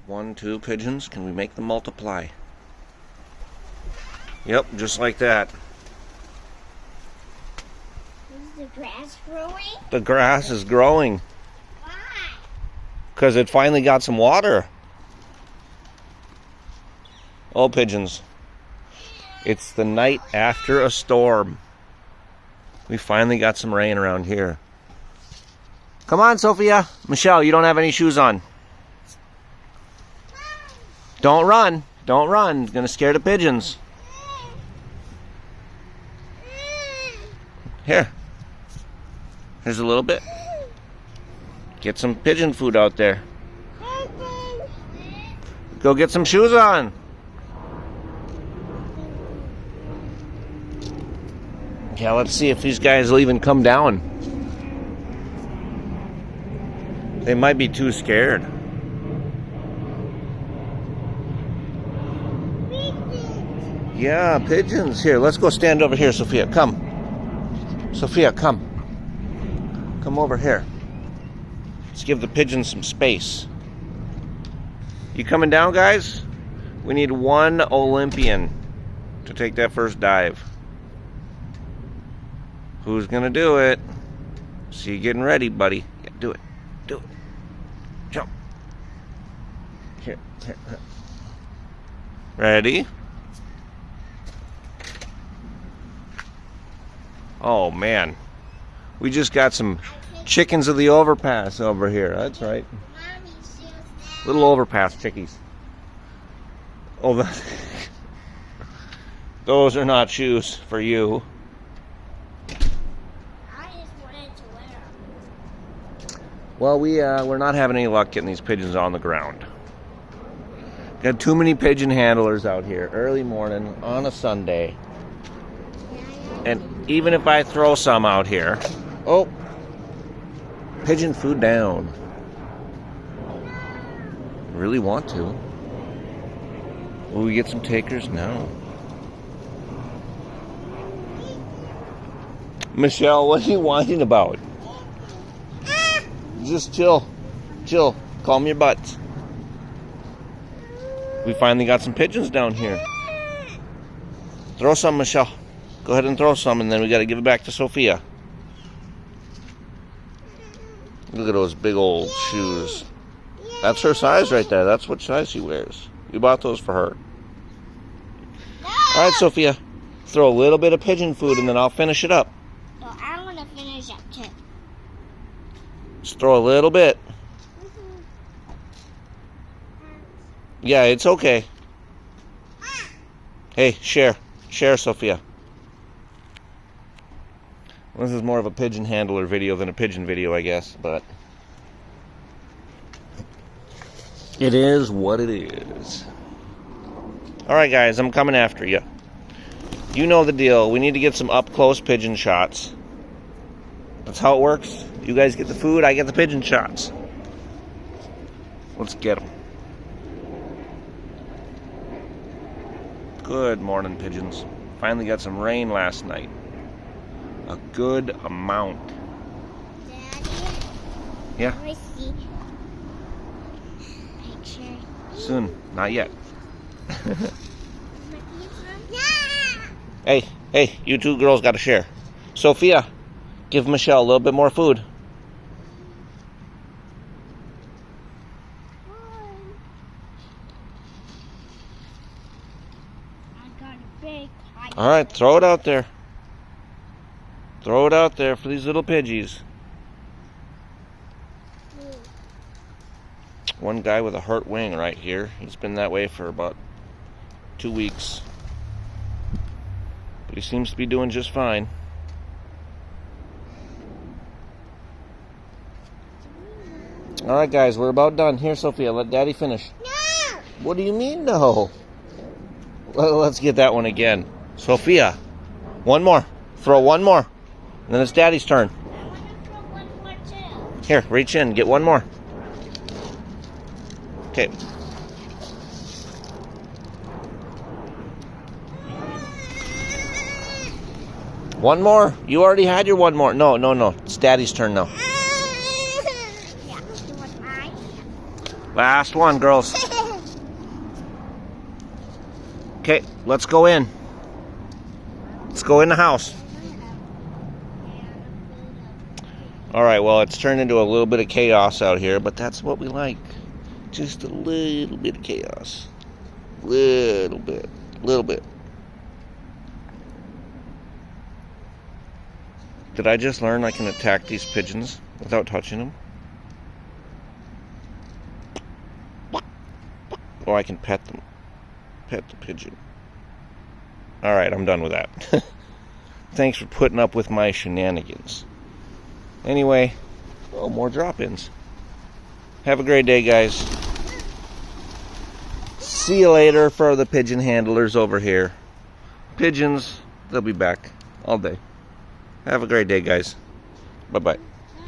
1, 2 pigeons. Can we make them multiply? Yep, just like that. Is the grass growing? The grass is growing. Why? Because it finally got some water. Oh, pigeons. It's the night after a storm. We finally got some rain around here. Come on, Sophia. Michelle, you don't have any shoes on. Don't run. Don't run. It's going to scare the pigeons. Here. Here's a little bit. Get some pigeon food out there. Go get some shoes on. Yeah, let's see if these guys will even come down. They might be too scared. Yeah, pigeons. Here, let's go stand over here, Sophia. Come. Sophia, come. Come over here. Let's give the pigeons some space. You coming down, guys? We need one Olympian to take that first dive. Who's gonna do it? See you getting ready, buddy. Yeah, do it. Do it. Jump. Here. Ready? Oh man, we just got some chickens of the overpass over here. That's right. Little overpass chickies. Oh, those are not shoes for you. I just wanted to wear them. Well, we're not having any luck getting these pigeons on the ground. Got too many pigeon handlers out here early morning on a Sunday. And even if I throw some out here, oh, pigeon food down. Really want to. Will we get some takers? No. Michelle, what are you whining about? Just chill. Chill. Calm your butts. We finally got some pigeons down here. Throw some, Michelle. Go ahead and throw some, and then we got to give it back to Sophia. Look at those big old shoes. That's her size right there. That's what size she wears. You bought those for her. All right, Sophia. Throw a little bit of pigeon food, and then I'll finish it up. So I want to finish up too. Just throw a little bit. Yeah, it's okay. Hey, share. Share, Sophia. This is more of a pigeon handler video than a pigeon video, I guess, but it is what it is. Alright, guys, I'm coming after you. You know the deal. We need to get some up-close pigeon shots. That's how it works. You guys get the food, I get the pigeon shots. Let's get them. Good morning, pigeons. Finally got some rain last night. A good amount. Daddy? Yeah? Can we see picture? Soon. Not yet. Yeah! Hey, you two girls got to share. Sophia, give Michelle a little bit more food. I got a big pie. All right, throw it out there. Throw it out there for these little pidgeys. One guy with a hurt wing right here. He's been that way for about 2 weeks. But he seems to be doing just fine. All right, guys, we're about done. Here, Sophia, let Daddy finish. No! What do you mean, no? Well, let's get that one again. Sophia, one more. Throw one more. And then it's Daddy's turn. I want to throw one more too. Here, reach in. Get one more. Okay. One more? You already had your one more. No. It's Daddy's turn now. Yeah, you want mine? Last one, girls. let's go in. Let's go in the house. All right, well, it's turned into a little bit of chaos out here, but that's what we like. Just a little bit of chaos. Little bit. Did I just learn I can attack these pigeons without touching them? Or I can pet them. Pet the pigeon. All right, I'm done with that. Thanks for putting up with my shenanigans. Anyway, oh, more drop-ins. Have a great day, guys. See you later for the pigeon handlers over here. Pigeons, they'll be back all day. Have a great day, guys. Bye-bye.